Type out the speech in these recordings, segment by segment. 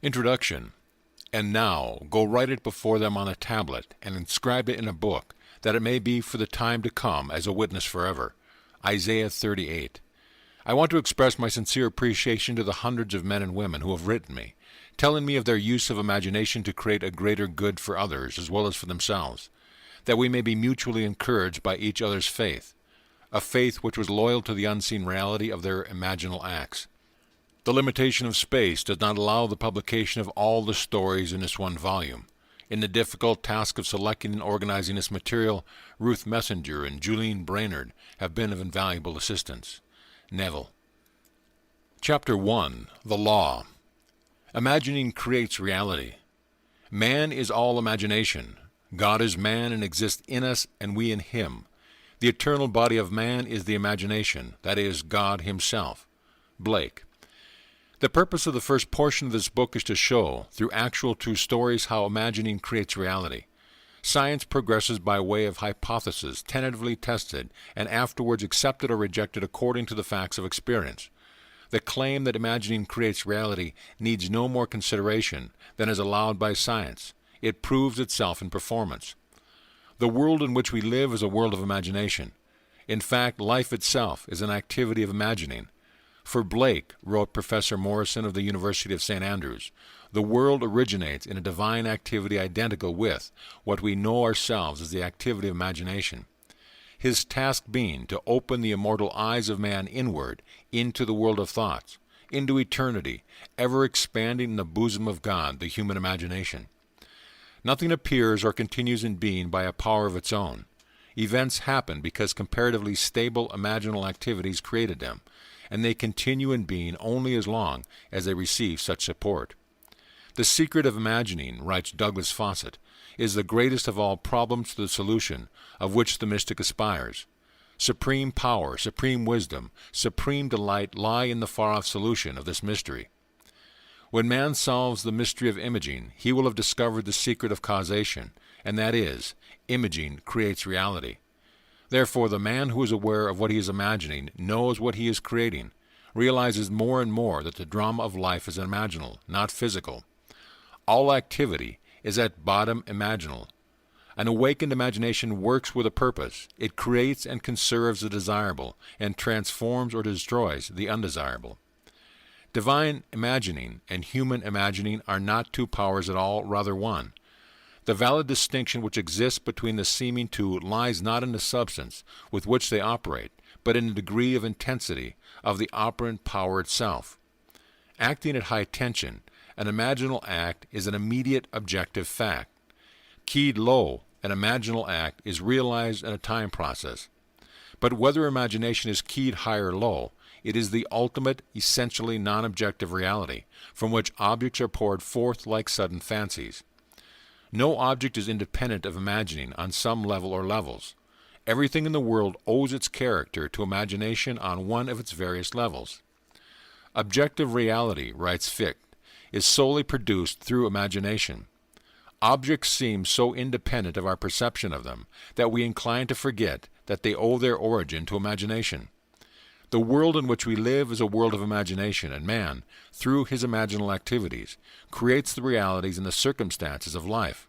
Introduction. And now go write it before them on a tablet, and inscribe it in a book, that it may be for the time to come as a witness forever. Isaiah 38. I want to express my sincere appreciation to the hundreds of men and women who have written me, telling me of their use of imagination to create a greater good for others as well as for themselves, that we may be mutually encouraged by each other's faith, a faith which was loyal to the unseen reality of their imaginal acts. The limitation of space does not allow the publication of all the stories in this one volume. In the difficult task of selecting and organizing this material, Ruth Messenger and Julian Brainerd have been of invaluable assistance. Neville. Chapter 1. The Law. Imagining creates reality. Man is all imagination. God is man and exists in us, and we in him. The eternal body of man is the imagination, that is, God himself. Blake. The purpose of the first portion of this book is to show, through actual true stories, how imagining creates reality. Science progresses by way of hypotheses, tentatively tested, and afterwards accepted or rejected according to the facts of experience. The claim that imagining creates reality needs no more consideration than is allowed by science. It proves itself in performance. The world in which we live is a world of imagination. In fact, life itself is an activity of imagining. For Blake, wrote Professor Morrison of the University of St. Andrews, the world originates in a divine activity identical with what we know ourselves as the activity of imagination. His task being to open the immortal eyes of man inward into the world of thoughts, into eternity, ever expanding in the bosom of God, the human imagination. Nothing appears or continues in being by a power of its own. Events happen because comparatively stable imaginal activities created them, and they continue in being only as long as they receive such support. The secret of imagining, writes Douglas Fawcett, is the greatest of all problems to the solution of which the mystic aspires. Supreme power, supreme wisdom, supreme delight lie in the far-off solution of this mystery. When man solves the mystery of imaging, he will have discovered the secret of causation, and that is, imaging creates reality. Therefore, the man who is aware of what he is imagining knows what he is creating, realizes more and more that the drama of life is imaginal, not physical. All activity is at bottom imaginal. An awakened imagination works with a purpose. It creates and conserves the desirable, and transforms or destroys the undesirable. Divine imagining and human imagining are not two powers at all, rather one. The valid distinction which exists between the seeming two lies not in the substance with which they operate, but in the degree of intensity of the operant power itself. Acting at high tension, an imaginal act is an immediate objective fact. Keyed low, an imaginal act is realized in a time process. But whether imagination is keyed high or low, it is the ultimate, essentially non-objective reality, from which objects are poured forth like sudden fancies. No object is independent of imagining on some level or levels. Everything in the world owes its character to imagination on one of its various levels. Objective reality, writes Fichte, is solely produced through imagination. Objects seem so independent of our perception of them that we incline to forget that they owe their origin to imagination. The world in which we live is a world of imagination, and man, through his imaginal activities, creates the realities and the circumstances of life.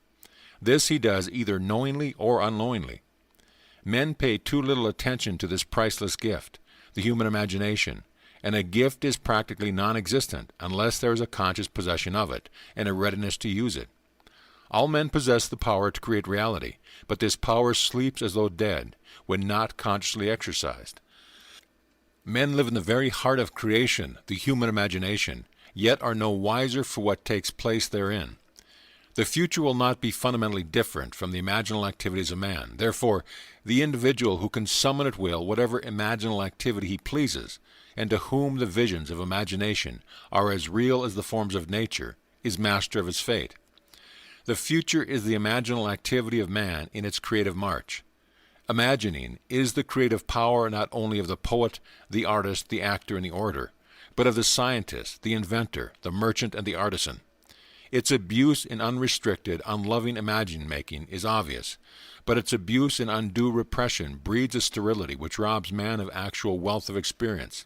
This he does either knowingly or unknowingly. Men pay too little attention to this priceless gift, the human imagination, and a gift is practically non-existent unless there is a conscious possession of it and a readiness to use it. All men possess the power to create reality, but this power sleeps as though dead when not consciously exercised. Men live in the very heart of creation, the human imagination, yet are no wiser for what takes place therein. The future will not be fundamentally different from the imaginal activities of man. Therefore, the individual who can summon at will whatever imaginal activity he pleases, and to whom the visions of imagination are as real as the forms of nature, is master of his fate. The future is the imaginal activity of man in its creative march. Imagining is the creative power not only of the poet, the artist, the actor, and the orator, but of the scientist, the inventor, the merchant, and the artisan. Its abuse in unrestricted, unloving imagine-making is obvious, but its abuse in undue repression breeds a sterility which robs man of actual wealth of experience.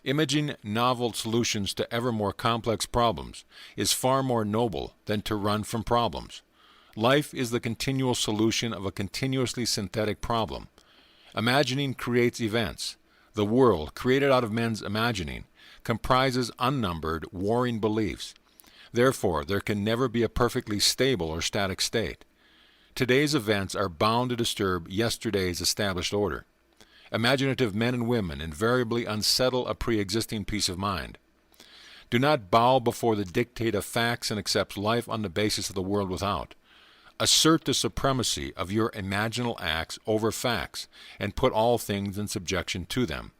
Imaging novel solutions to ever more complex problems is far more noble than to run from problems. Life is the continual solution of a continuously synthetic problem. Imagining creates events. The world, created out of men's imagining, comprises unnumbered, warring beliefs. Therefore, there can never be a perfectly stable or static state. Today's events are bound to disturb yesterday's established order. Imaginative men and women invariably unsettle a pre-existing peace of mind. Do not bow before the dictate of facts and accept life on the basis of the world without. Assert the supremacy of your imaginal acts over facts, and put all things in subjection to them.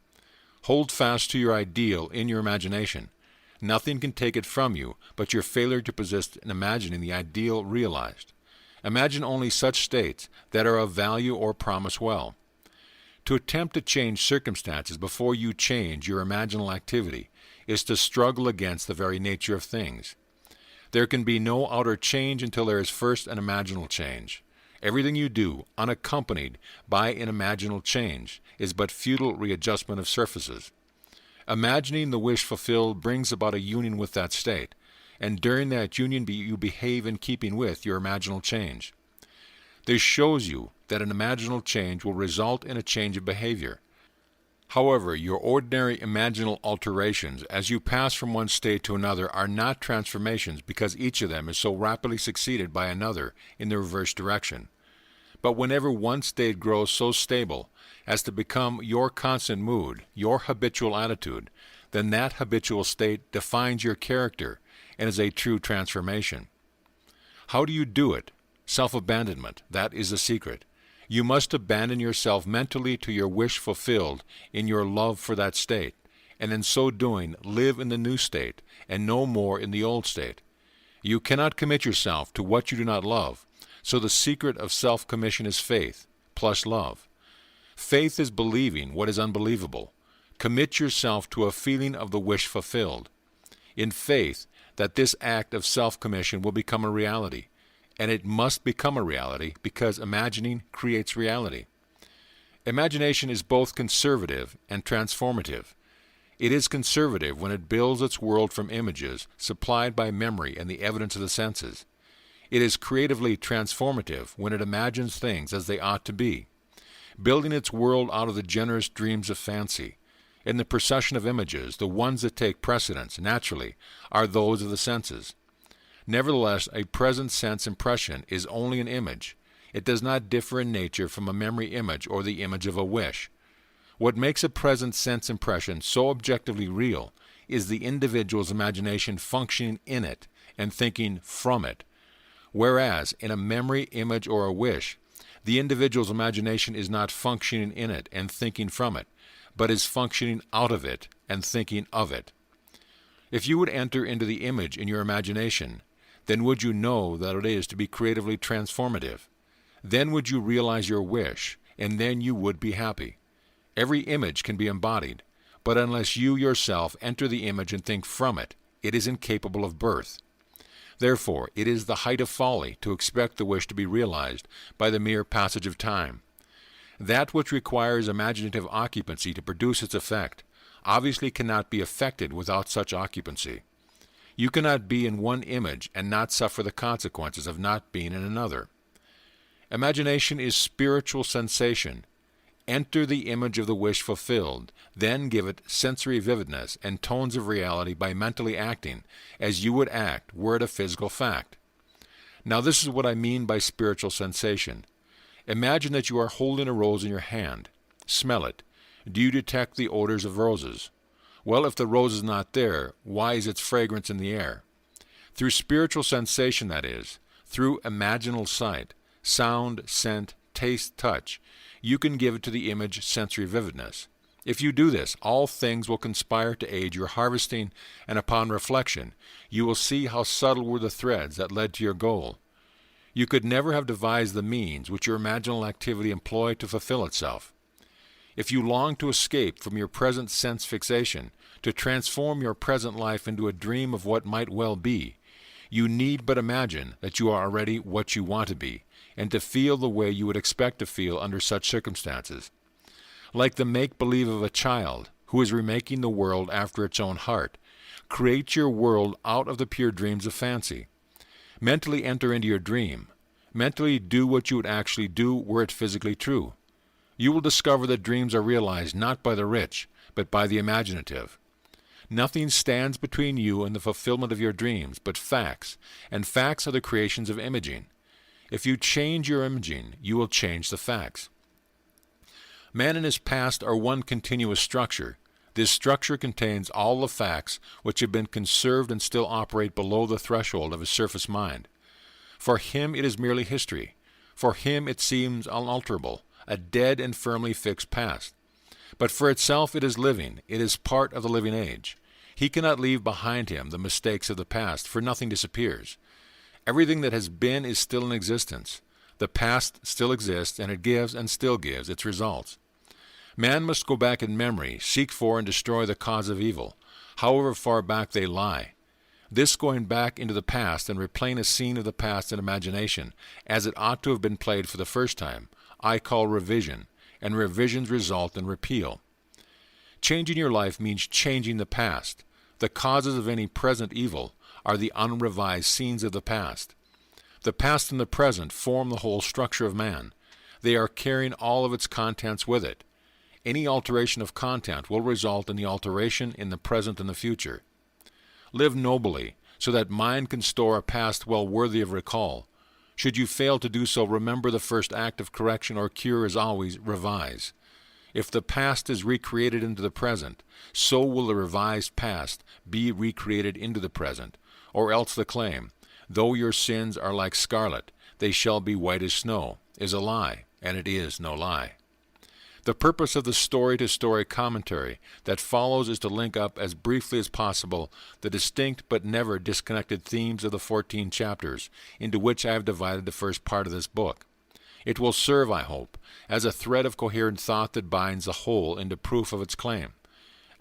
Hold fast to your ideal in your imagination. Nothing can take it from you but your failure to persist in imagining the ideal realized. Imagine only such states that are of value or promise well. To attempt to change circumstances before you change your imaginal activity is to struggle against the very nature of things. There can be no outer change until there is first an imaginal change. Everything you do, unaccompanied by an imaginal change, is but futile readjustment of surfaces. Imagining the wish fulfilled brings about a union with that state, and during that union you behave in keeping with your imaginal change. This shows you that an imaginal change will result in a change of behavior. However, your ordinary imaginal alterations as you pass from one state to another are not transformations because each of them is so rapidly succeeded by another in the reverse direction. But whenever one state grows so stable as to become your constant mood, your habitual attitude, then that habitual state defines your character and is a true transformation. How do you do it? Self-abandonment, that is the secret. You must abandon yourself mentally to your wish fulfilled in your love for that state, and in so doing live in the new state, and no more in the old state. You cannot commit yourself to what you do not love, so the secret of self-commission is faith, plus love. Faith is believing what is unbelievable. Commit yourself to a feeling of the wish fulfilled. In faith, that this act of self-commission will become a reality, and it must become a reality because imagining creates reality. Imagination is both conservative and transformative. It is conservative when it builds its world from images supplied by memory and the evidence of the senses. It is creatively transformative when it imagines things as they ought to be, building its world out of the generous dreams of fancy. In the procession of images, the ones that take precedence, naturally, are those of the senses. Nevertheless, a present sense impression is only an image. It does not differ in nature from a memory image or the image of a wish. What makes a present sense impression so objectively real is the individual's imagination functioning in it and thinking from it. Whereas, in a memory, image, or a wish, the individual's imagination is not functioning in it and thinking from it, but is functioning out of it and thinking of it. If you would enter into the image in your imagination, then would you know that it is to be creatively transformative. Then would you realize your wish, and then you would be happy. Every image can be embodied, but unless you yourself enter the image and think from it, it is incapable of birth. Therefore, it is the height of folly to expect the wish to be realized by the mere passage of time. That which requires imaginative occupancy to produce its effect obviously cannot be effected without such occupancy. You cannot be in one image and not suffer the consequences of not being in another. Imagination is spiritual sensation. Enter the image of the wish fulfilled, then give it sensory vividness and tones of reality by mentally acting as you would act were it a physical fact. Now this is what I mean by spiritual sensation. Imagine that you are holding a rose in your hand. Smell it. Do you detect the odors of roses? Well, if the rose is not there, why is its fragrance in the air? Through spiritual sensation, that is, through imaginal sight, sound, scent, taste, touch, you can give it to the image sensory vividness. If you do this, all things will conspire to aid your harvesting, and upon reflection, you will see how subtle were the threads that led to your goal. You could never have devised the means which your imaginal activity employed to fulfill itself. If you long to escape from your present sense fixation, to transform your present life into a dream of what might well be, you need but imagine that you are already what you want to be, and to feel the way you would expect to feel under such circumstances. Like the make-believe of a child, who is remaking the world after its own heart. Create your world out of the pure dreams of fancy. Mentally enter into your dream. Mentally do what you would actually do were it physically true. You will discover that dreams are realized not by the rich, but by the imaginative. Nothing stands between you and the fulfillment of your dreams but facts, and facts are the creations of imaging. If you change your imaging, you will change the facts. Man and his past are one continuous structure. This structure contains all the facts which have been conserved and still operate below the threshold of his surface mind. For him it is merely history. For him it seems unalterable, a dead and firmly fixed past. But for itself it is living, it is part of the living age. He cannot leave behind him the mistakes of the past, for nothing disappears. Everything that has been is still in existence. The past still exists, and it gives and still gives its results. Man must go back in memory, seek for and destroy the cause of evil, however far back they lie. This going back into the past and replaying a scene of the past in imagination, as it ought to have been played for the first time, I call revision, and revisions result in repeal. Changing your life means changing the past. The causes of any present evil are the unrevised scenes of the past. The past and the present form the whole structure of man. They are carrying all of its contents with it. Any alteration of content will result in the alteration in the present and the future. Live nobly, so that mind can store a past well worthy of recall. Should you fail to do so, remember the first act of correction or cure is always revise. If the past is recreated into the present, so will the revised past be recreated into the present, or else the claim, though your sins are like scarlet, they shall be white as snow, is a lie, and it is no lie. The purpose of the story-to-story commentary that follows is to link up as briefly as possible the distinct but never disconnected themes of the 14 chapters into which I have divided the first part of this book. It will serve, I hope, as a thread of coherent thought that binds the whole into proof of its claim.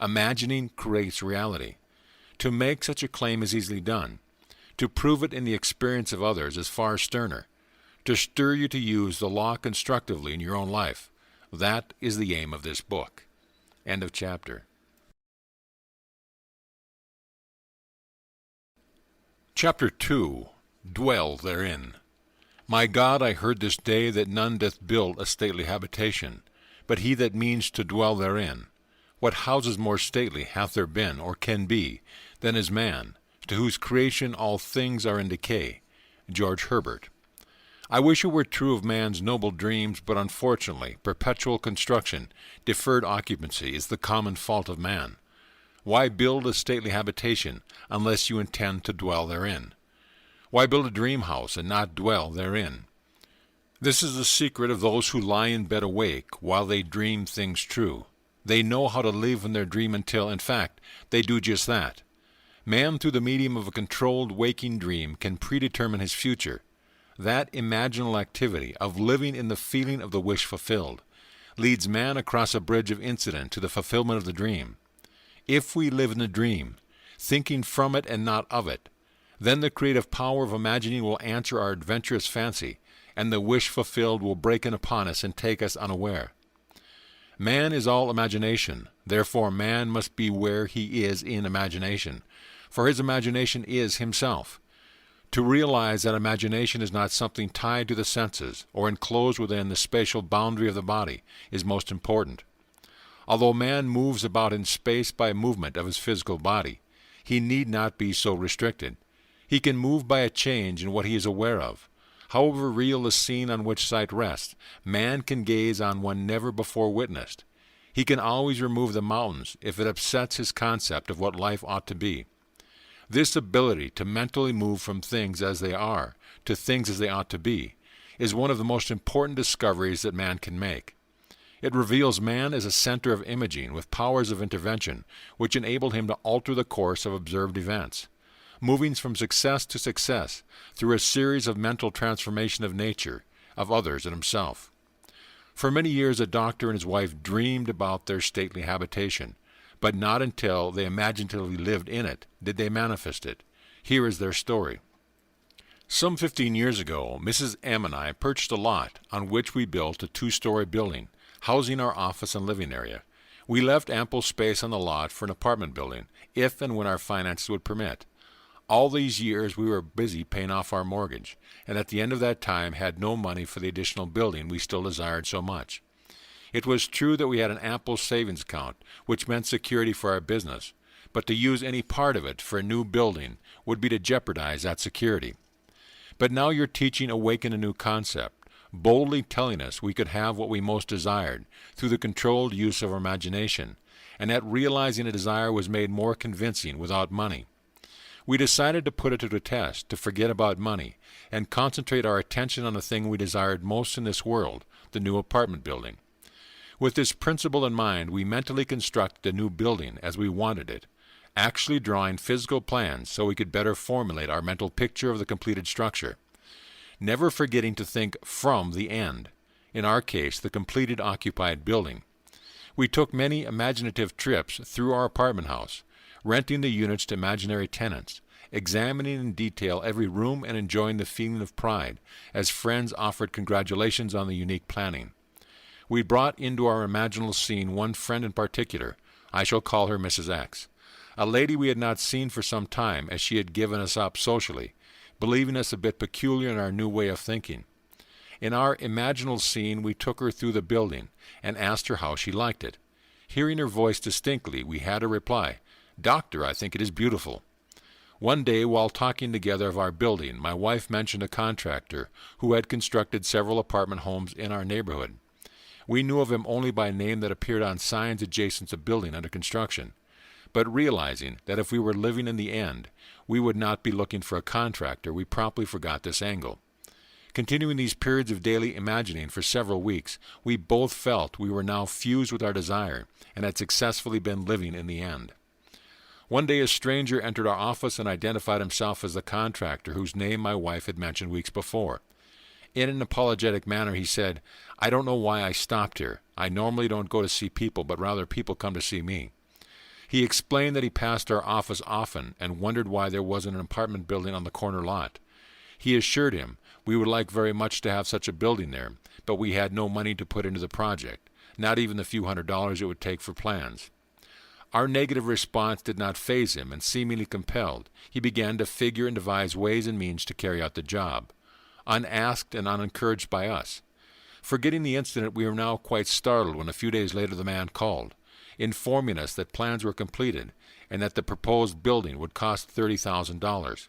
Imagining creates reality. To make such a claim is easily done. To prove it in the experience of others is far sterner. To stir you to use the law constructively in your own life. That is the aim of this book. End of chapter. Chapter 2. Dwell therein. My God, I heard this day that none doth build a stately habitation, but he that means to dwell therein. What houses more stately hath there been, or can be, than is man, to whose creation all things are in decay? George Herbert. I wish it were true of man's noble dreams, but unfortunately, perpetual construction, deferred occupancy, is the common fault of man. Why build a stately habitation unless you intend to dwell therein? Why build a dream house and not dwell therein? This is the secret of those who lie in bed awake while they dream things true. They know how to live in their dream until, in fact, they do just that. Man, through the medium of a controlled waking dream, can predetermine his future. That imaginal activity of living in the feeling of the wish fulfilled leads man across a bridge of incident to the fulfillment of the dream. If we live in the dream, thinking from it and not of it, then the creative power of imagining will answer our adventurous fancy, and the wish fulfilled will break in upon us and take us unaware. Man is all imagination, therefore man must be where he is in imagination, for his imagination is himself. To realize that imagination is not something tied to the senses or enclosed within the spatial boundary of the body is most important. Although man moves about in space by movement of his physical body, he need not be so restricted. He can move by a change in what he is aware of. However real the scene on which sight rests, man can gaze on one never before witnessed. He can always remove the mountains if it upsets his concept of what life ought to be. This ability to mentally move from things as they are to things as they ought to be is one of the most important discoveries that man can make. It reveals man as a center of imaging with powers of intervention which enable him to alter the course of observed events, moving from success to success through a series of mental transformation of nature, of others and himself. For many years a doctor and his wife dreamed about their stately habitation, but not until they imaginatively lived in it did they manifest it. Here is their story. Some 15 years ago, Mrs. M and I purchased a lot on which we built a 2-story building, housing our office and living area. We left ample space on the lot for an apartment building, if and when our finances would permit. All these years we were busy paying off our mortgage, and at the end of that time had no money for the additional building we still desired so much. It was true that we had an ample savings account, which meant security for our business, but to use any part of it for a new building would be to jeopardize that security. But now your teaching awakened a new concept, boldly telling us we could have what we most desired through the controlled use of our imagination, and that realizing a desire was made more convincing without money. We decided to put it to the test, to forget about money, and concentrate our attention on the thing we desired most in this world, the new apartment building. With this principle in mind, we mentally constructed a new building as we wanted it, actually drawing physical plans so we could better formulate our mental picture of the completed structure, never forgetting to think from the end, in our case, the completed occupied building. We took many imaginative trips through our apartment house, renting the units to imaginary tenants, examining in detail every room and enjoying the feeling of pride as friends offered congratulations on the unique planning. We brought into our imaginal scene one friend in particular. I shall call her Mrs. X, a lady we had not seen for some time as she had given us up socially, believing us a bit peculiar in our new way of thinking. In our imaginal scene we took her through the building and asked her how she liked it. Hearing her voice distinctly, we had her reply, "Doctor, I think it is beautiful." One day, while talking together of our building, my wife mentioned a contractor who had constructed several apartment homes in our neighborhood. We knew of him only by name that appeared on signs adjacent to building under construction, but realizing that if we were living in the end, we would not be looking for a contractor, we promptly forgot this angle. Continuing these periods of daily imagining for several weeks, we both felt we were now fused with our desire and had successfully been living in the end. One day a stranger entered our office and identified himself as the contractor whose name my wife had mentioned weeks before. In an apologetic manner he said, "I don't know why I stopped here. I normally don't go to see people, but rather people come to see me." He explained that he passed our office often and wondered why there wasn't an apartment building on the corner lot. He assured him we would like very much to have such a building there, but we had no money to put into the project, not even the few $100s it would take for plans. Our negative response did not faze him, and seemingly compelled, he began to figure and devise ways and means to carry out the job, unasked and unencouraged by us. Forgetting the incident, we were now quite startled when a few days later the man called, informing us that plans were completed and that the proposed building would cost $30,000.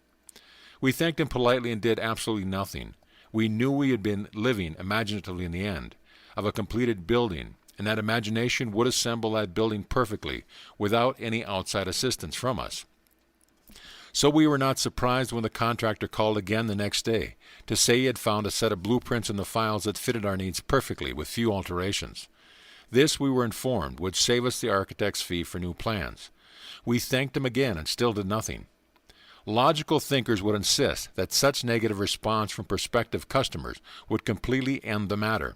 We thanked him politely and did absolutely nothing. We knew we had been living imaginatively in the end, of a completed building, and that imagination would assemble that building perfectly without any outside assistance from us. So we were not surprised when the contractor called again the next day to say he had found a set of blueprints in the files that fitted our needs perfectly with few alterations. This, we were informed, would save us the architect's fee for new plans. We thanked him again and still did nothing. Logical thinkers would insist that such negative response from prospective customers would completely end the matter.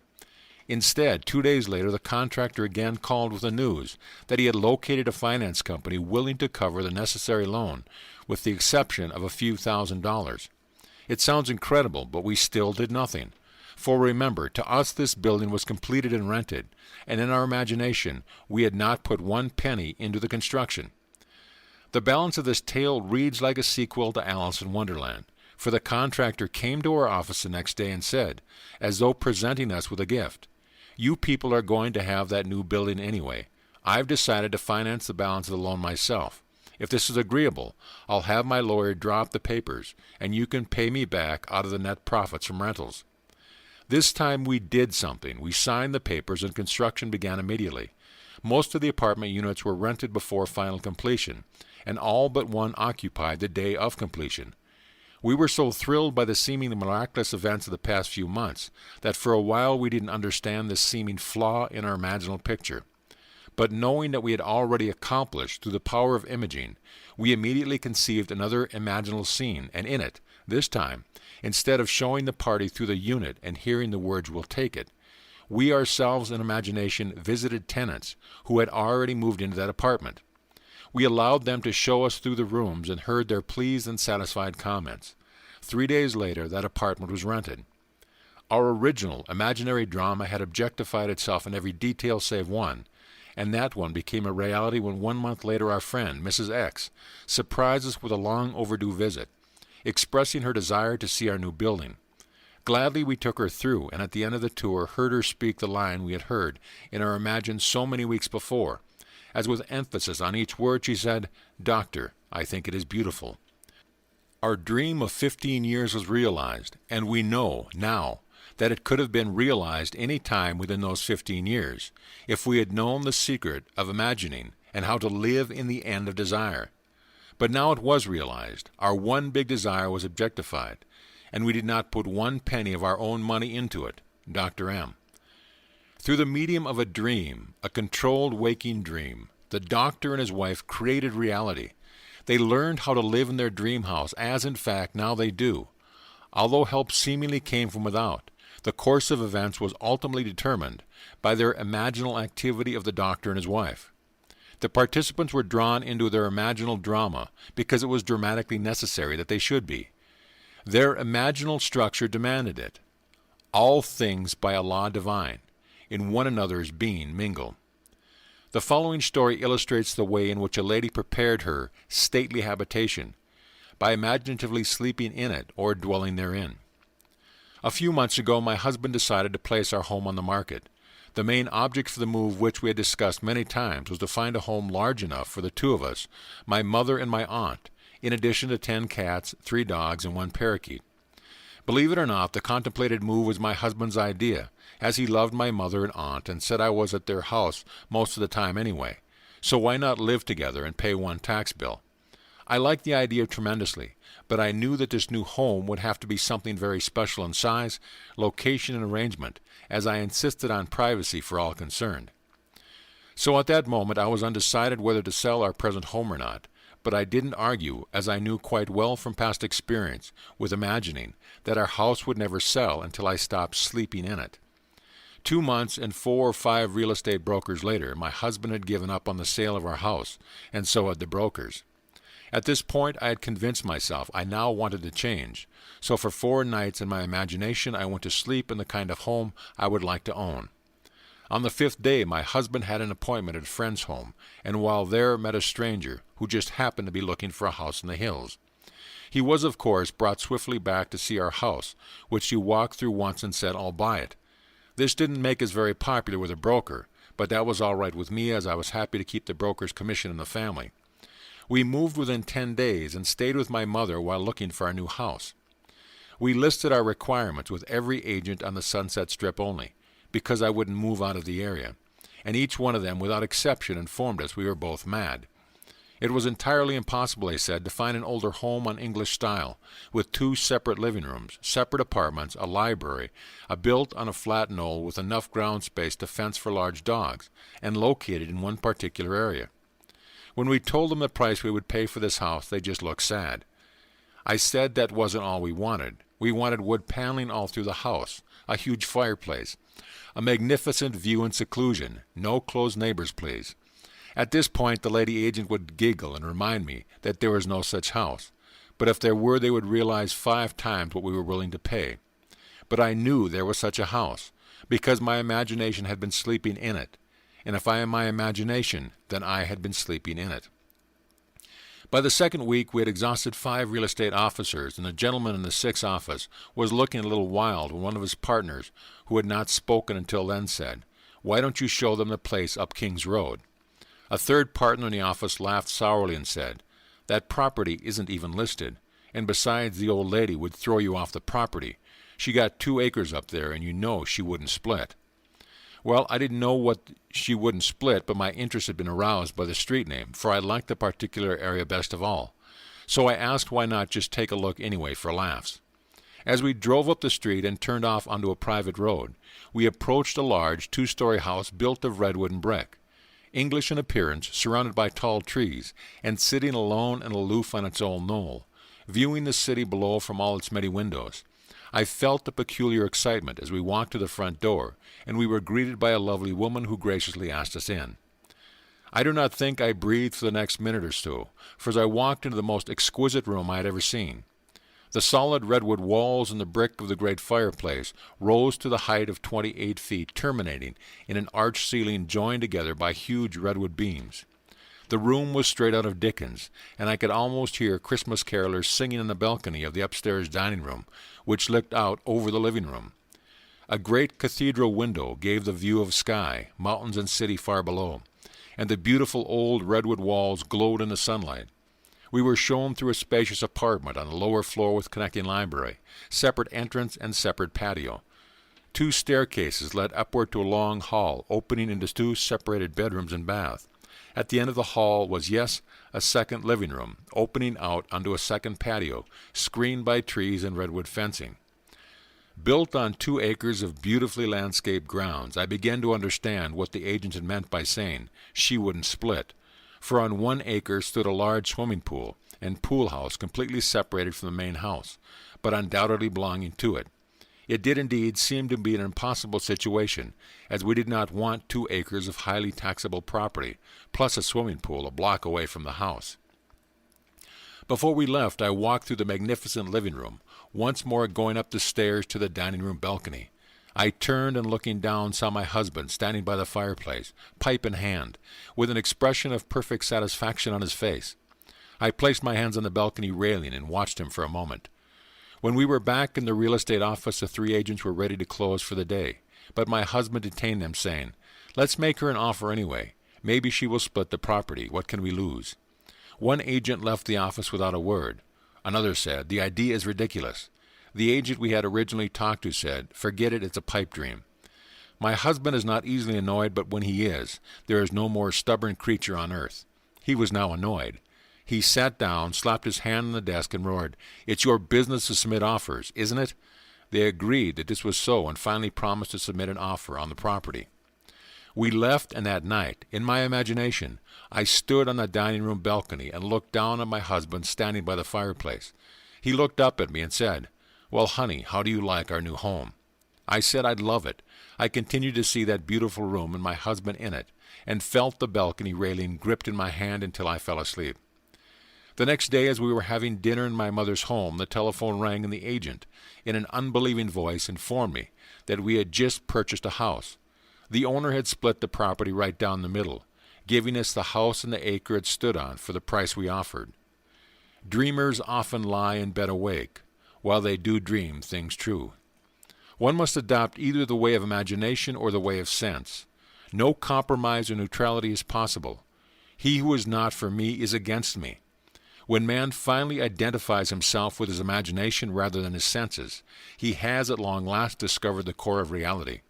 Instead, 2 days later, the contractor again called with the news that he had located a finance company willing to cover the necessary loan, with the exception of a few $1,000s. It sounds incredible, but we still did nothing. For remember, to us this building was completed and rented, and in our imagination we had not put one penny into the construction. The balance of this tale reads like a sequel to Alice in Wonderland, for the contractor came to our office the next day and said, as though presenting us with a gift, "You people are going to have that new building anyway. I've decided to finance the balance of the loan myself. If this is agreeable, I'll have my lawyer draw up the papers, and you can pay me back out of the net profits from rentals." This time we did something. We signed the papers and construction began immediately. Most of the apartment units were rented before final completion, and all but one occupied the day of completion. We were so thrilled by the seemingly miraculous events of the past few months that for a while we didn't understand this seeming flaw in our imaginal picture. But knowing that we had already accomplished through the power of imaging, we immediately conceived another imaginal scene, and in it, this time, instead of showing the party through the unit and hearing the words "we'll take it," we ourselves in imagination visited tenants who had already moved into that apartment. We allowed them to show us through the rooms and heard their pleased and satisfied comments. 3 days later, that apartment was rented. Our original imaginary drama had objectified itself in every detail save one, and that one became a reality when 1 month later our friend, Mrs. X, surprised us with a long overdue visit, expressing her desire to see our new building. Gladly we took her through, and at the end of the tour heard her speak the line we had heard in our imagined so many weeks before, as with emphasis on each word she said, "Doctor, I think it is beautiful." Our dream of 15 years was realized, and we know now that it could have been realized any time within those 15 years, if we had known the secret of imagining and how to live in the end of desire. But now it was realized. Our one big desire was objectified, and we did not put 1 penny of our own money into it. Dr. M. Through the medium of a dream, a controlled waking dream, the doctor and his wife created reality. They learned how to live in their dream house, as in fact now they do. Although help seemingly came from without, the course of events was ultimately determined by their imaginal activity of the doctor and his wife. The participants were drawn into their imaginal drama because it was dramatically necessary that they should be. Their imaginal structure demanded it. All things by a law divine, in one another's being mingle. The following story illustrates the way in which a lady prepared her stately habitation, by imaginatively sleeping in it or dwelling therein. A few months ago my husband decided to place our home on the market. The main object for the move, which we had discussed many times, was to find a home large enough for the 2 of us, my mother and my aunt, in addition to 10 cats, 3 dogs, and 1 parakeet. Believe it or not, the contemplated move was my husband's idea, as he loved my mother and aunt and said I was at their house most of the time anyway, so why not live together and pay 1 tax bill? I liked the idea tremendously, but I knew that this new home would have to be something very special in size, location, and arrangement, as I insisted on privacy for all concerned. So at that moment I was undecided whether to sell our present home or not, but I didn't argue, as I knew quite well from past experience with imagining that our house would never sell until I stopped sleeping in it. 2 months and 4 or 5 real estate brokers later, my husband had given up on the sale of our house, and so had the brokers. At this point I had convinced myself I now wanted to change, so for 4 nights in my imagination I went to sleep in the kind of home I would like to own. On the 5th day my husband had an appointment at a friend's home, and while there met a stranger who just happened to be looking for a house in the hills. He was, of course, brought swiftly back to see our house, which he walked through once and said, "I'll buy it." This didn't make us very popular with a broker, but that was all right with me, as I was happy to keep the broker's commission in the family. We moved within 10 days and stayed with my mother while looking for our new house. We listed our requirements with every agent on the Sunset Strip only, because I wouldn't move out of the area, and each one of them without exception informed us we were both mad. It was entirely impossible, they said, to find an older home on English style, with 2 separate living rooms, separate apartments, a library, built on a flat knoll with enough ground space to fence for large dogs, and located in one particular area. When we told them the price we would pay for this house, they just looked sad. I said that wasn't all we wanted. We wanted wood paneling all through the house, a huge fireplace, a magnificent view and seclusion, no close neighbors, please. At this point the lady agent would giggle and remind me that there was no such house, but if there were they would realize 5 times what we were willing to pay. But I knew there was such a house, because my imagination had been sleeping in it, and if I am my imagination, then I had been sleeping in it. By the 2nd week we had exhausted 5 real estate officers, and the gentleman in the 6th office was looking a little wild when one of his partners, who had not spoken until then, said, "Why don't you show them the place up King's Road?" A 3rd partner in the office laughed sourly and said, "That property isn't even listed, and besides the old lady would throw you off the property. She got 2 acres up there, and you know she wouldn't split." Well, I didn't know what she wouldn't split, but my interest had been aroused by the street name, for I liked the particular area best of all. So I asked why not just take a look anyway for laughs. As we drove up the street and turned off onto a private road, we approached a large 2-story house built of redwood and brick. English in appearance, surrounded by tall trees, and sitting alone and aloof on its old knoll, viewing the city below from all its many windows. I felt a peculiar excitement as we walked to the front door, and we were greeted by a lovely woman who graciously asked us in. I do not think I breathed for the next minute or so, for as I walked into the most exquisite room I had ever seen. The solid redwood walls and the brick of the great fireplace rose to the height of 28 feet, terminating in an arched ceiling joined together by huge redwood beams. The room was straight out of Dickens, and I could almost hear Christmas carolers singing in the balcony of the upstairs dining room, which looked out over the living room. A great cathedral window gave the view of sky, mountains and city far below, and the beautiful old redwood walls glowed in the sunlight. We were shown through a spacious apartment on the lower floor with connecting library, separate entrance and separate patio. 2 staircases led upward to a long hall, opening into 2 separated bedrooms and bath. At the end of the hall was, yes, a second living room, opening out onto a second patio, screened by trees and redwood fencing. Built on 2 acres of beautifully landscaped grounds, I began to understand what the agent had meant by saying she wouldn't split, for on 1 acre stood a large swimming pool and pool house completely separated from the main house, but undoubtedly belonging to it. It did indeed seem to be an impossible situation, as we did not want 2 acres of highly taxable property, plus a swimming pool a block away from the house. Before we left, I walked through the magnificent living room, once more going up the stairs to the dining room balcony. I turned and looking down saw my husband standing by the fireplace, pipe in hand, with an expression of perfect satisfaction on his face. I placed my hands on the balcony railing and watched him for a moment. When we were back in the real estate office, the 3 agents were ready to close for the day, but my husband detained them, saying, "Let's make her an offer anyway. Maybe she will split the property. What can we lose?" 1 agent left the office without a word. Another said, "The idea is ridiculous." The agent we had originally talked to said, "Forget it, it's a pipe dream." My husband is not easily annoyed, but when he is, there is no more stubborn creature on earth. He was now annoyed. He sat down, slapped his hand on the desk, and roared, "It's your business to submit offers, isn't it?" They agreed that this was so and finally promised to submit an offer on the property. We left, and that night, in my imagination, I stood on the dining room balcony and looked down at my husband standing by the fireplace. He looked up at me and said, "Well, honey, how do you like our new home?" I said I'd love it. I continued to see that beautiful room and my husband in it, and felt the balcony railing gripped in my hand until I fell asleep. The next day, as we were having dinner in my mother's home, the telephone rang and the agent, in an unbelieving voice, informed me that we had just purchased a house. The owner had split the property right down the middle, giving us the house and the acre it stood on for the price we offered. Dreamers often lie in bed awake, while they do dream things true. One must adopt either the way of imagination or the way of sense. No compromise or neutrality is possible. He who is not for me is against me. When man finally identifies himself with his imagination rather than his senses, he has at long last discovered the core of reality.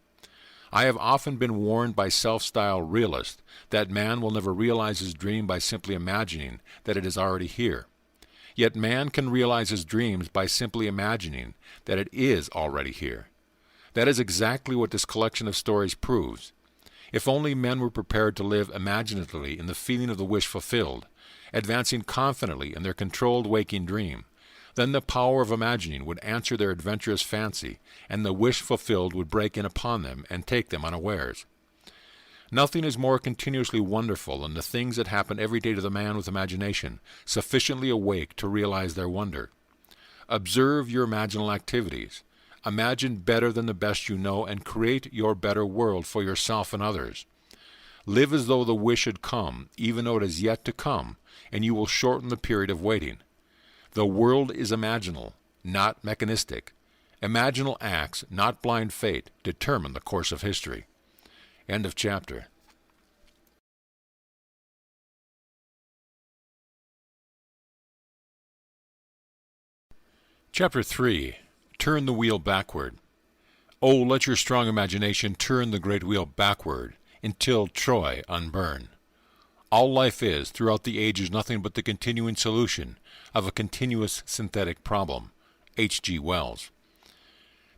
I have often been warned by self-styled realists that man will never realize his dream by simply imagining that it is already here. Yet man can realize his dreams by simply imagining that it is already here. That is exactly what this collection of stories proves. If only men were prepared to live imaginatively in the feeling of the wish fulfilled, advancing confidently in their controlled waking dream, then the power of imagining would answer their adventurous fancy, and the wish fulfilled would break in upon them and take them unawares. Nothing is more continuously wonderful than the things that happen every day to the man with imagination, sufficiently awake to realize their wonder. Observe your imaginal activities. Imagine better than the best you know, and create your better world for yourself and others. Live as though the wish had come, even though it is yet to come, and you will shorten the period of waiting. The world is imaginal, not mechanistic. Imaginal acts, not blind fate, determine the course of history. End of chapter. Chapter 3. Turn the wheel backward. Oh, let your strong imagination turn the great wheel backward, until Troy unburn. All life is, throughout the ages, nothing but the continuing solution of a continuous synthetic problem. H.G. Wells.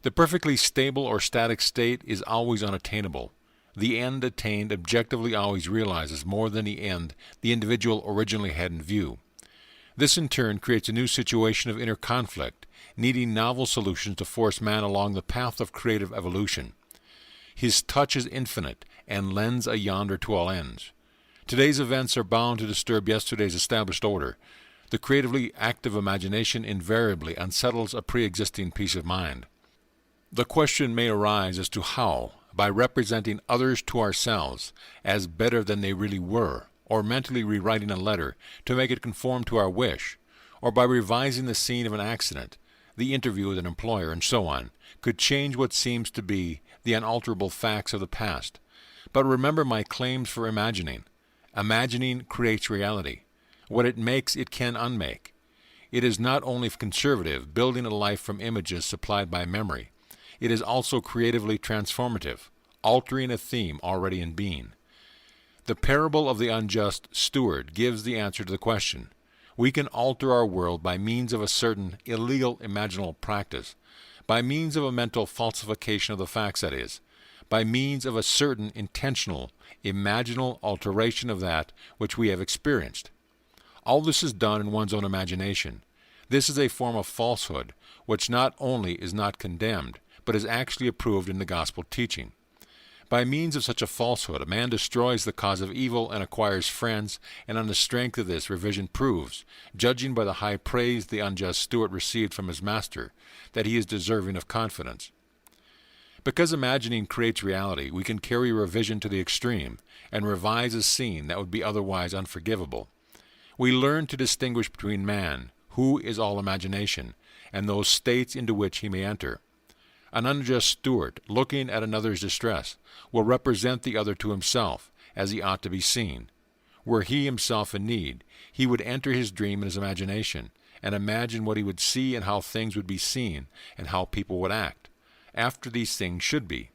The perfectly stable or static state is always unattainable. The end attained objectively always realizes more than the end the individual originally had in view. This in turn creates a new situation of inner conflict, needing novel solutions to force man along the path of creative evolution. His touch is infinite, and lends a yonder to all ends. Today's events are bound to disturb yesterday's established order. The creatively active imagination invariably unsettles a pre-existing peace of mind. The question may arise as to how, by representing others to ourselves as better than they really were, or mentally rewriting a letter to make it conform to our wish, or by revising the scene of an accident, the interview with an employer, and so on, could change what seems to be the unalterable facts of the past. But remember my claims for imagining. Imagining creates reality. What it makes, it can unmake. It is not only conservative, building a life from images supplied by memory. It is also creatively transformative, altering a theme already in being. The parable of the unjust steward gives the answer to the question. We can alter our world by means of a certain illegal imaginal practice, by means of a mental falsification of the facts, that is, by means of a certain intentional, imaginal alteration of that which we have experienced. All this is done in one's own imagination. This is a form of falsehood which not only is not condemned, but is actually approved in the gospel teaching. By means of such a falsehood, a man destroys the cause of evil and acquires friends, and on the strength of this, revision proves, judging by the high praise the unjust steward received from his master, that he is deserving of confidence. Because imagining creates reality, we can carry revision to the extreme and revise a scene that would be otherwise unforgivable. We learn to distinguish between man, who is all imagination, and those states into which he may enter. An unjust steward, looking at another's distress, will represent the other to himself, as he ought to be seen. Were he himself in need, he would enter his dream in his imagination, and imagine what he would see and how things would be seen, and how people would act, after these things should be.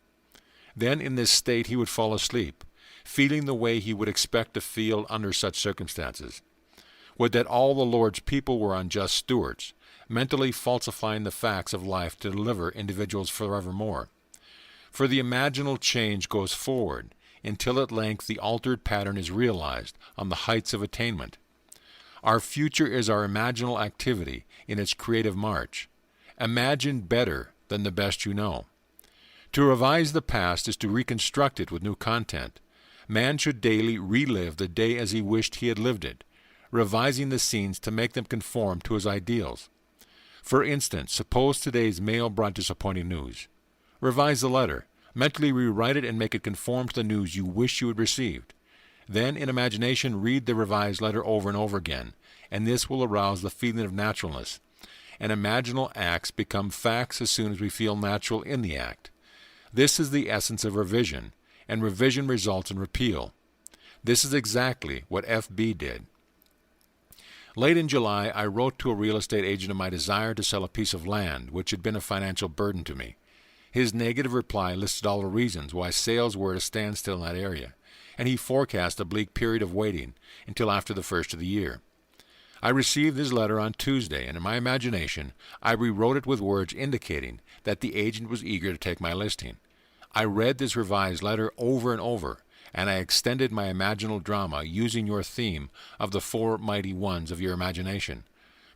Then in this state he would fall asleep, feeling the way he would expect to feel under such circumstances. Would that all the Lord's people were unjust stewards, mentally falsifying the facts of life to deliver individuals forevermore. For the imaginal change goes forward, until at length the altered pattern is realized on the heights of attainment. Our future is our imaginal activity in its creative march. Imagine better than the best you know. To revise the past is to reconstruct it with new content. Man should daily relive the day as he wished he had lived it, revising the scenes to make them conform to his ideals. For instance, suppose today's mail brought disappointing news. Revise the letter, mentally rewrite it and make it conform to the news you wish you had received. Then, in imagination, read the revised letter over and over again, and this will arouse the feeling of naturalness. And imaginal acts become facts as soon as we feel natural in the act. This is the essence of revision, and revision results in repeal. This is exactly what F.B. did. Late in July, I wrote to a real estate agent of my desire to sell a piece of land, which had been a financial burden to me. His negative reply listed all the reasons why sales were at a standstill in that area, and he forecast a bleak period of waiting until after the first of the year. I received his letter on Tuesday, and in my imagination, I rewrote it with words indicating that the agent was eager to take my listing. I read this revised letter over and over, and I extended my imaginal drama using your theme of the four mighty ones of your imagination,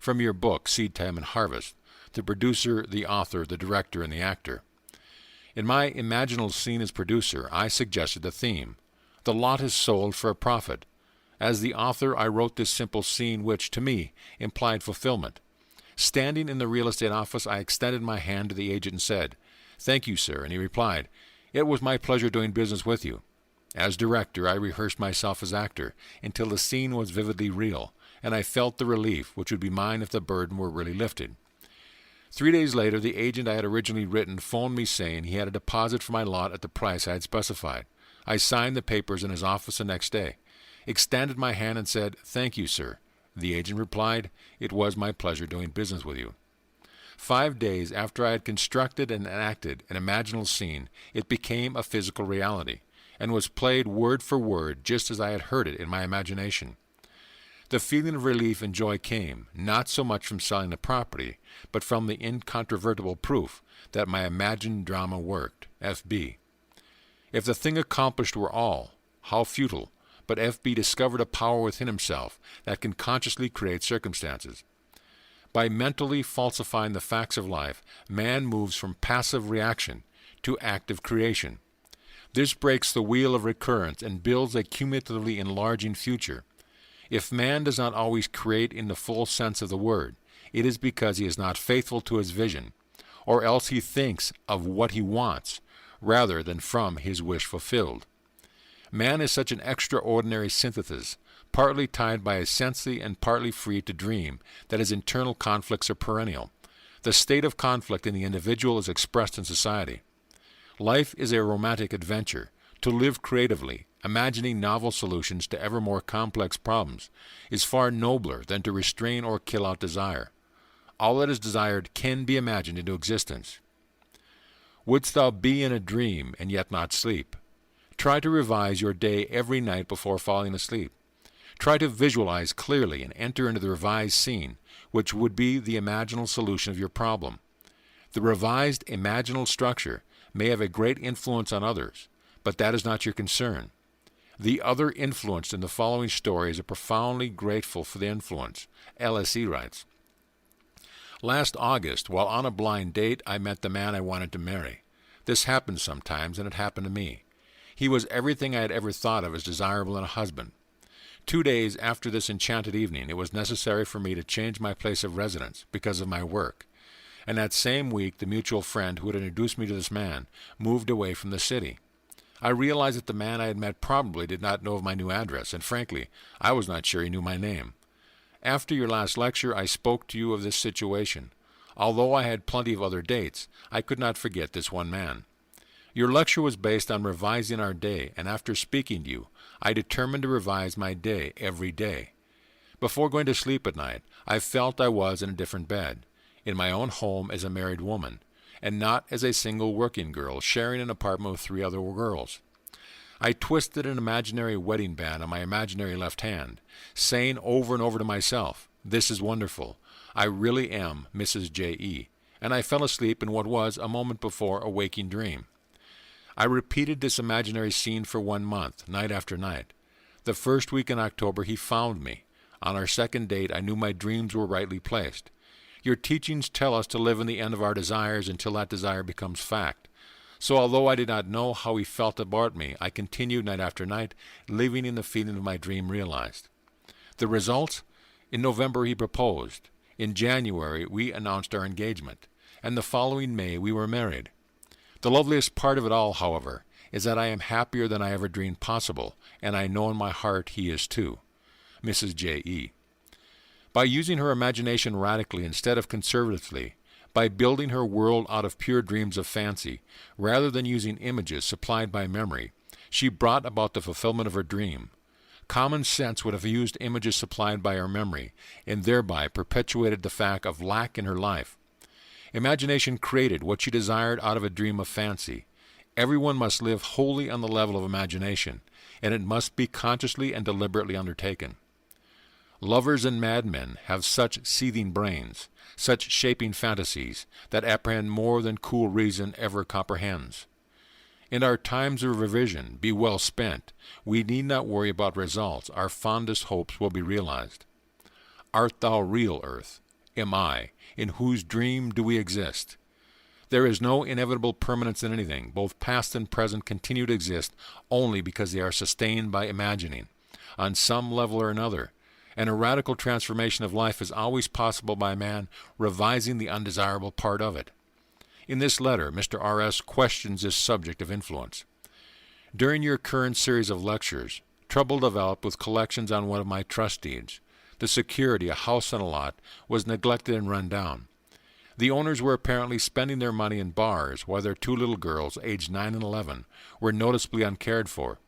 from your book, Seed Time and Harvest, the producer, the author, the director, and the actor. In my imaginal scene as producer, I suggested the theme. The lot is sold for a profit. As the author, I wrote this simple scene which, to me, implied fulfillment. Standing in the real estate office, I extended my hand to the agent and said, "Thank you, sir," and he replied, "It was my pleasure doing business with you." As director, I rehearsed myself as actor until the scene was vividly real, and I felt the relief which would be mine if the burden were really lifted. 3 days later, the agent I had originally written phoned me saying he had a deposit for my lot at the price I had specified. I signed the papers in his office the next day, extended my hand and said, "Thank you, sir." The agent replied, "It was my pleasure doing business with you." 5 days after I had constructed and enacted an imaginal scene, it became a physical reality, and was played word for word just as I had heard it in my imagination. The feeling of relief and joy came, not so much from selling the property, but from the incontrovertible proof that my imagined drama worked. F.B. If the thing accomplished were all, how futile, but F.B. discovered a power within himself that can consciously create circumstances. By mentally falsifying the facts of life, man moves from passive reaction to active creation. This breaks the wheel of recurrence and builds a cumulatively enlarging future. If man does not always create in the full sense of the word, it is because he is not faithful to his vision, or else he thinks of what he wants rather than from his wish fulfilled. Man is such an extraordinary synthesis, partly tied by his sensei and partly free to dream, that his internal conflicts are perennial. The state of conflict in the individual is expressed in society. Life is a romantic adventure. To live creatively, imagining novel solutions to ever more complex problems, is far nobler than to restrain or kill out desire. All that is desired can be imagined into existence. Wouldst thou be in a dream and yet not sleep? Try to revise your day every night before falling asleep. Try to visualize clearly and enter into the revised scene, which would be the imaginal solution of your problem. The revised imaginal structure may have a great influence on others, but that is not your concern. The other influenced in the following story is profoundly grateful for the influence. LSE writes, Last August, while on a blind date, I met the man I wanted to marry. This happens sometimes, and it happened to me. He was everything I had ever thought of as desirable in a husband. 2 days after this enchanted evening, it was necessary for me to change my place of residence because of my work. And that same week, the mutual friend who had introduced me to this man moved away from the city. I realized that the man I had met probably did not know of my new address, and frankly, I was not sure he knew my name. After your last lecture, I spoke to you of this situation. Although I had plenty of other dates, I could not forget this one man. Your lecture was based on revising our day, and after speaking to you, I determined to revise my day every day. Before going to sleep at night, I felt I was in a different bed, in my own home as a married woman, and not as a single working girl sharing an apartment with 3 other girls. I twisted an imaginary wedding band on my imaginary left hand, saying over and over to myself, "This is wonderful. I really am Mrs. J.E." And I fell asleep in what was, a moment before, a waking dream. I repeated this imaginary scene for 1 month, night after night. The first week in October he found me. On our second date I knew my dreams were rightly placed. Your teachings tell us to live in the end of our desires until that desire becomes fact. So although I did not know how he felt about me, I continued night after night, living in the feeling of my dream realized. The results? In November he proposed. In January we announced our engagement. And the following May we were married. The loveliest part of it all, however, is that I am happier than I ever dreamed possible, and I know in my heart he is too. Mrs. J.E. By using her imagination radically instead of conservatively, by building her world out of pure dreams of fancy, rather than using images supplied by memory, she brought about the fulfillment of her dream. Common sense would have used images supplied by her memory, and thereby perpetuated the fact of lack in her life. Imagination created what she desired out of a dream of fancy. Everyone must live wholly on the level of imagination, and it must be consciously and deliberately undertaken. Lovers and madmen have such seething brains, such shaping fantasies, that apprehend more than cool reason ever comprehends. In our times of revision, be well spent. We need not worry about results. Our fondest hopes will be realized. Art thou real, earth? Am I? In whose dream do we exist? There is no inevitable permanence in anything. Both past and present continue to exist only because they are sustained by imagining, on some level or another. And a radical transformation of life is always possible by man revising the undesirable part of it. In this letter, Mr. R.S. questions this subject of influence. During your current series of lectures, trouble developed with collections on one of my trust deeds. The security, a house and a lot, was neglected and run down. The owners were apparently spending their money in bars, while their 2 little girls, aged 9 and 11, were noticeably uncared for.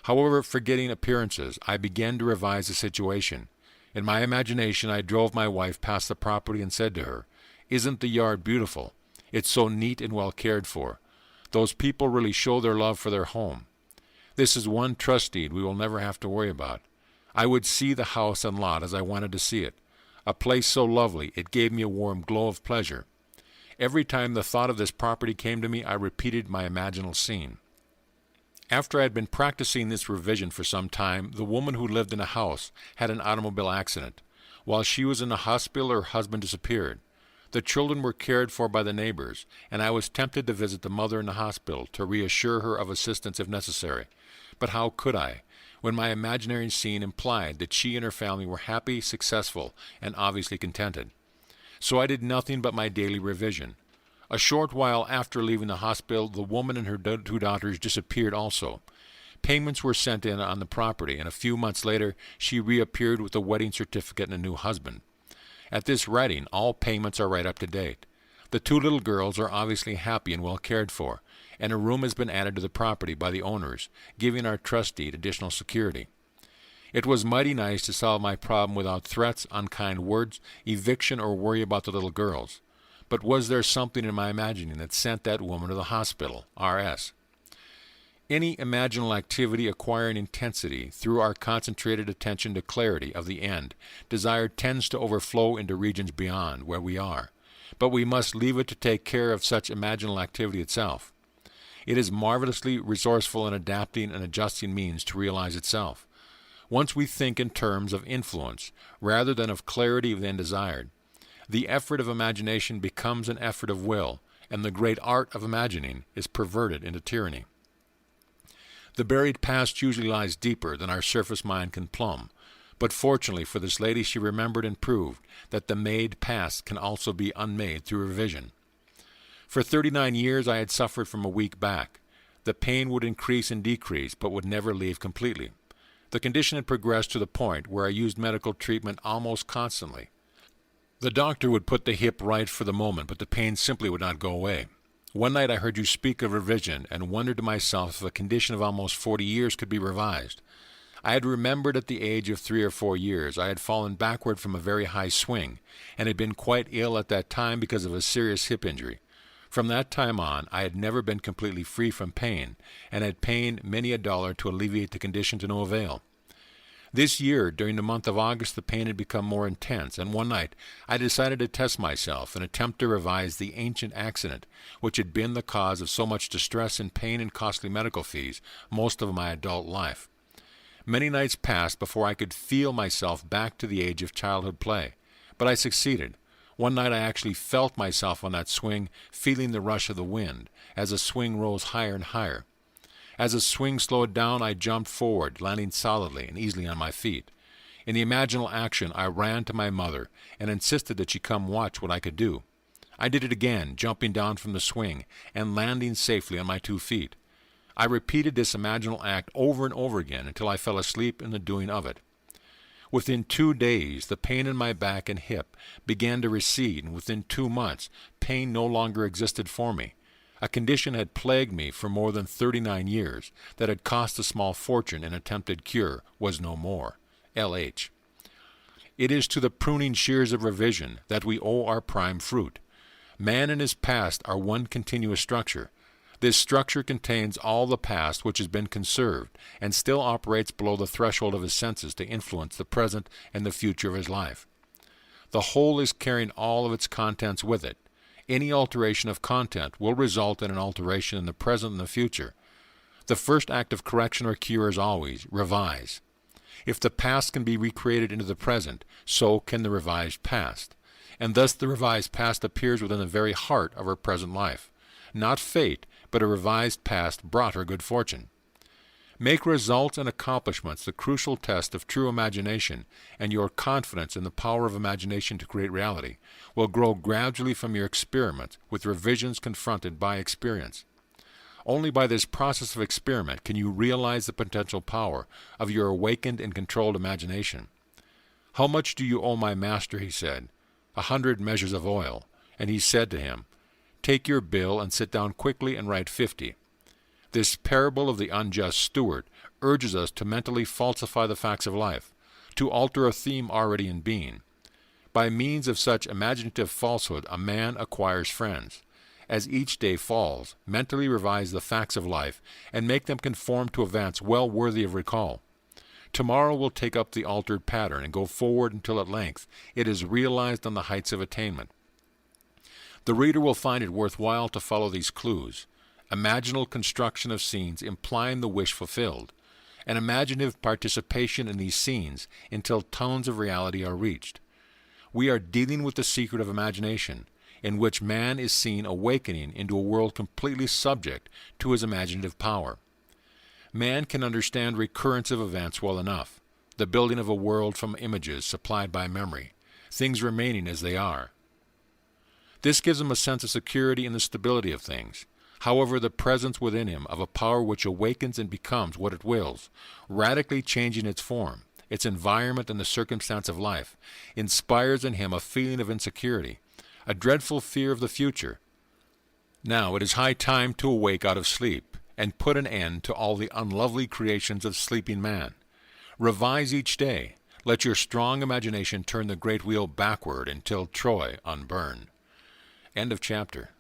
However, forgetting appearances, I began to revise the situation. In my imagination, I drove my wife past the property and said to her, "Isn't the yard beautiful? It's so neat and well cared for. Those people really show their love for their home. This is one trust deed we will never have to worry about. I would see the house and lot as I wanted to see it. A place so lovely, it gave me a warm glow of pleasure. Every time the thought of this property came to me, I repeated my imaginal scene. After I had been practicing this revision for some time, the woman who lived in the house had an automobile accident. While she was in the hospital, her husband disappeared. The children were cared for by the neighbors, and I was tempted to visit the mother in the hospital to reassure her of assistance if necessary. But how could I? when my imaginary scene implied that she and her family were happy, successful, and obviously contented. So I did nothing but my daily revision. A short while after leaving the hospital, the woman and her two daughters disappeared also. Payments were sent in on the property, and a few months later she reappeared with a wedding certificate and a new husband. At this writing, all payments are right up to date. The two little girls are obviously happy and well cared for, and a room has been added to the property by the owners, giving our trust deed additional security. It was mighty nice to solve my problem without threats, unkind words, eviction, or worry about the little girls. But was there something in my imagining that sent that woman to the hospital? R.S. Any imaginal activity acquiring intensity through our concentrated attention to clarity of the end, desire tends to overflow into regions beyond where we are. But we must leave it to take care of such imaginal activity itself. It is marvelously resourceful in adapting and adjusting means to realize itself. Once we think in terms of influence, rather than of clarity of the end desired, the effort of imagination becomes an effort of will, and the great art of imagining is perverted into tyranny. The buried past usually lies deeper than our surface mind can plumb, but fortunately for this lady she remembered and proved that the made past can also be unmade through revision. For 39 years I had suffered from a weak back. The pain would increase and decrease, but would never leave completely. The condition had progressed to the point where I used medical treatment almost constantly. The doctor would put the hip right for the moment, but the pain simply would not go away. One night I heard you speak of revision and wondered to myself if a condition of almost 40 years could be revised. I had remembered at the age of 3 or 4 years I had fallen backward from a very high swing, and had been quite ill at that time because of a serious hip injury. From that time on, I had never been completely free from pain, and had paid many a dollar to alleviate the condition to no avail. This year, during the month of August, the pain had become more intense, and one night I decided to test myself and attempt to revise the ancient accident, which had been the cause of so much distress and pain and costly medical fees most of my adult life. Many nights passed before I could feel myself back to the age of childhood play, but I succeeded. One night I actually felt myself on that swing, feeling the rush of the wind, as the swing rose higher and higher. As the swing slowed down, I jumped forward, landing solidly and easily on my feet. In the imaginal action, I ran to my mother and insisted that she come watch what I could do. I did it again, jumping down from the swing and landing safely on my 2 feet. I repeated this imaginal act over and over again until I fell asleep in the doing of it. Within 2 days, the pain in my back and hip began to recede, and within 2 months, pain no longer existed for me. A condition had plagued me for more than 39 years, that had cost a small fortune in attempted cure, was no more. L.H. It is to the pruning shears of revision that we owe our prime fruit. Man and his past are one continuous structure. This structure contains all the past which has been conserved, and still operates below the threshold of his senses to influence the present and the future of his life. The whole is carrying all of its contents with it. Any alteration of content will result in an alteration in the present and the future. The first act of correction or cure is always revise. If the past can be recreated into the present, so can the revised past. And thus the revised past appears within the very heart of her present life. Not fate, but a revised past brought her good fortune. Make results and accomplishments the crucial test of true imagination, and your confidence in the power of imagination to create reality will grow gradually from your experiments with revisions confronted by experience. Only by this process of experiment can you realize the potential power of your awakened and controlled imagination. "How much do you owe my master?" he said. 100 measures of oil. And he said to him, "Take your bill and sit down quickly and write 50. This parable of the unjust steward urges us to mentally falsify the facts of life, to alter a theme already in being. By means of such imaginative falsehood a man acquires friends. As each day falls, mentally revise the facts of life and make them conform to events well worthy of recall. Tomorrow will take up the altered pattern and go forward until at length it is realized on the heights of attainment. The reader will find it worthwhile to follow these clues. Imaginal construction of scenes implying the wish fulfilled, and imaginative participation in these scenes until tones of reality are reached. We are dealing with the secret of imagination, in which man is seen awakening into a world completely subject to his imaginative power. Man can understand recurrence of events well enough, the building of a world from images supplied by memory, things remaining as they are. This gives him a sense of security in the stability of things. However, the presence within him of a power which awakens and becomes what it wills, radically changing its form, its environment and the circumstance of life, inspires in him a feeling of insecurity, a dreadful fear of the future. Now it is high time to awake out of sleep, and put an end to all the unlovely creations of sleeping man. Revise each day. Let your strong imagination turn the great wheel backward until Troy unburn. End of chapter.